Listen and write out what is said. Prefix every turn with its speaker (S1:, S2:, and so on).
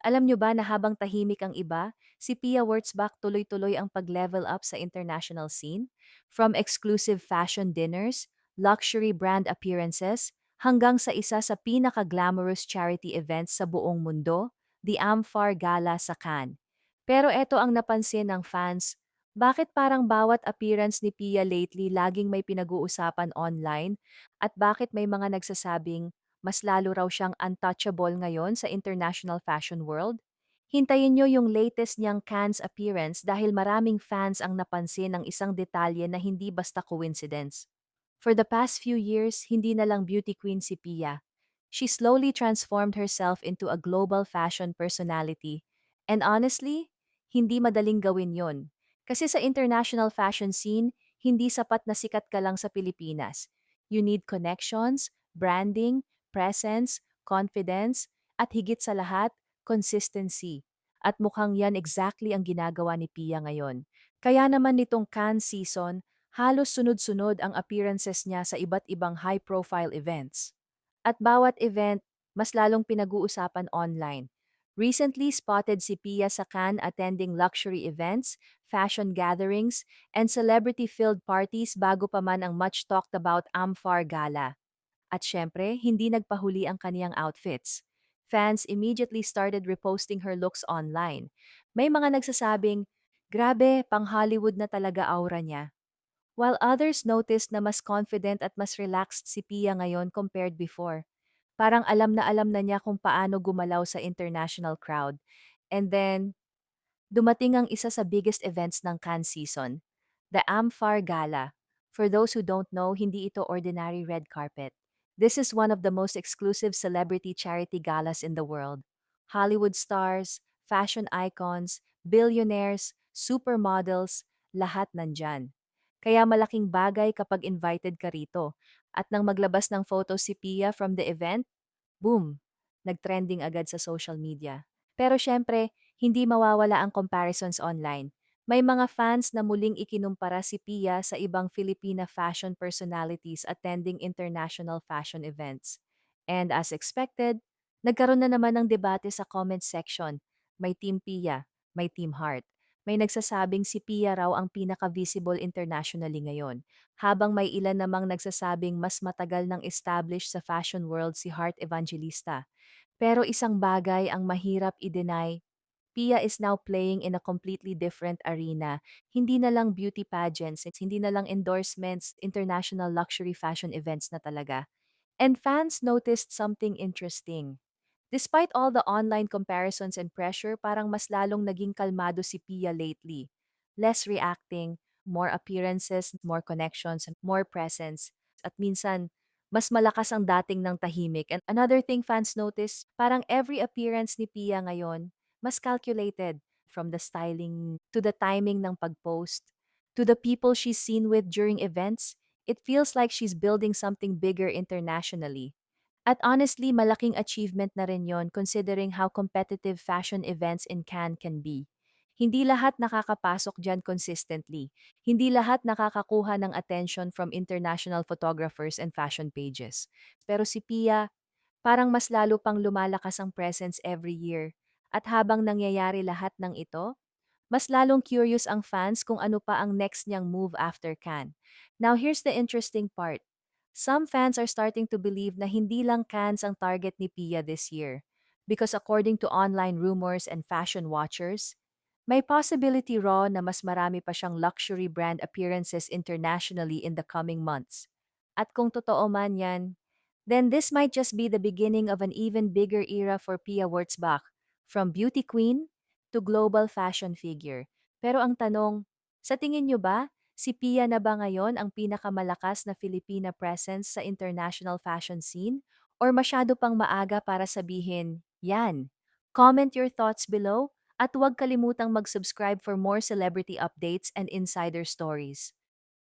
S1: Alam nyo ba na habang tahimik ang iba, si Pia Wurtzbach tuloy-tuloy ang pag-level up sa international scene? From exclusive fashion dinners, luxury brand appearances, hanggang sa isa sa pinaka-glamorous charity events sa buong mundo, the Amfar Gala sa Cannes. Pero eto ang napansin ng fans, bakit parang bawat appearance ni Pia lately laging may pinag-uusapan online? At bakit may mga nagsasabing mas lalo raw siyang untouchable ngayon sa international fashion world? Hintayin nyo yung latest niyang Cannes appearance dahil maraming fans ang napansin ng isang detalye na hindi basta coincidence. For the past few years, hindi na lang beauty queen si Pia. She slowly transformed herself into a global fashion personality. And honestly, hindi madaling gawin yon. Kasi sa international fashion scene, hindi sapat na sikat ka lang sa Pilipinas. You need connections, branding, presence, confidence, at higit sa lahat, consistency. At mukhang yan exactly ang ginagawa ni Pia ngayon. Kaya naman nitong Cannes season, halos sunod-sunod ang appearances niya sa iba't ibang high-profile events. At bawat event, mas lalong pinag-uusapan online. Recently spotted si Pia sa Cannes attending luxury events, fashion gatherings, and celebrity-filled parties bago pa man ang much talked about Amfar Gala. At syempre, hindi nagpahuli ang kaniyang outfits. Fans immediately started reposting her looks online. May mga nagsasabing, grabe, pang Hollywood na talaga aura niya. While others noticed na mas confident at mas relaxed si Pia ngayon compared before. Parang alam na niya kung paano gumalaw sa international crowd. And then, dumating ang isa sa biggest events ng Cannes season, the Amfar Gala. For those who don't know, hindi ito ordinary red carpet. This is one of the most exclusive celebrity charity galas in the world. Hollywood stars, fashion icons, billionaires, supermodels, lahat nandyan. Kaya malaking bagay kapag invited ka rito. At nang maglabas ng photo si Pia from the event, boom, nagtrending agad sa social media. Pero syempre, hindi mawawala ang comparisons online. May mga fans na muling ikinumpara si Pia sa ibang Filipina fashion personalities attending international fashion events. And as expected, nagkaroon na naman ng debate sa comment section. May Team Pia, may Team Heart. May nagsasabing si Pia raw ang pinaka-visible internationally ngayon, habang may ilan namang nagsasabing mas matagal nang established sa fashion world si Heart Evangelista. Pero isang bagay ang mahirap i-deny, Pia is now playing in a completely different arena. Hindi na lang beauty pageants, hindi na lang endorsements, international luxury fashion events na talaga. And fans noticed something interesting. Despite all the online comparisons and pressure, parang mas lalong naging kalmado si Pia lately. Less reacting, more appearances, more connections, and more presence. At minsan, mas malakas ang dating ng tahimik. And another thing fans notice, parang every appearance ni Pia ngayon, mas calculated. From the styling to the timing ng pag-post, to the people she's seen with during events, it feels like she's building something bigger internationally. At honestly, malaking achievement na rin yon considering how competitive fashion events in Cannes can be. Hindi lahat nakakapasok dyan consistently. Hindi lahat nakakakuha ng attention from international photographers and fashion pages. Pero si Pia, parang mas lalo pang lumalakas ang presence every year. At habang nangyayari lahat ng ito, mas lalong curious ang fans kung ano pa ang next niyang move after Cannes. Now here's the interesting part. Some fans are starting to believe na hindi lang Cannes ang target ni Pia this year. Because according to online rumors and fashion watchers, may possibility raw na mas marami pa siyang luxury brand appearances internationally in the coming months. At kung totoo man yan, then this might just be the beginning of an even bigger era for Pia Wurtzbach, from beauty queen to global fashion figure. Pero ang tanong, sa tingin nyo ba, si Pia na ba ngayon ang pinakamalakas na Filipina presence sa international fashion scene? Or masyado pang maaga para sabihin, yan? Comment your thoughts below at huwag kalimutang mag-subscribe for more celebrity updates and insider stories.